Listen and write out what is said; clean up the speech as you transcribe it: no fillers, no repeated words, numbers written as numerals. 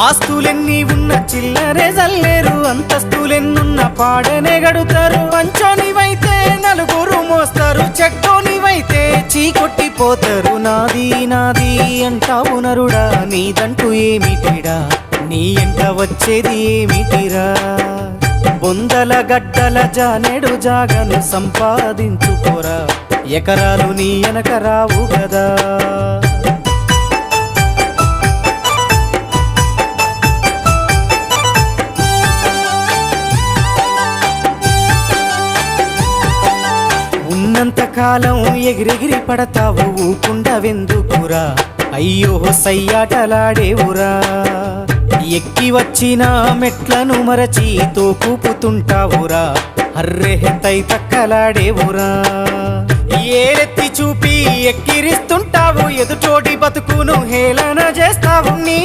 ఆస్తులెన్ని ఉన్న చిల్లరే జల్లేరు, అంతస్తులెన్నున్న పాడనే గడుతారు. పంచోనివైతే నలుగురు మోస్తారు, చెట్టోనివైతే చీకొట్టిపోతారు. నాది నాది అంటావు నరుడా, నీదంటూ ఏమిటిడా, నీ ఎంట వచ్చేది ఏమిటిరా. బొందల గడ్డల జానెడు జాగను సంపాదించుకోరా, ఎకరాలు నీ వెనక రావు గదా. ఉన్నంతకాలం ఎగిరెగిరి పడతావు, ఊకుండవెందుకురా, అయ్యో సయ్యాటలాడేవురా. ఎక్కి వచ్చిన మెట్లను మరచి తోకూపుతుంటావురా, అర్రె తై తక్కలాడేవురా. ఏరెత్తి చూపి ఎక్కిరిస్తుంటావు, ఎదుటోటి బతుకును హేళన చేస్తావు. నీ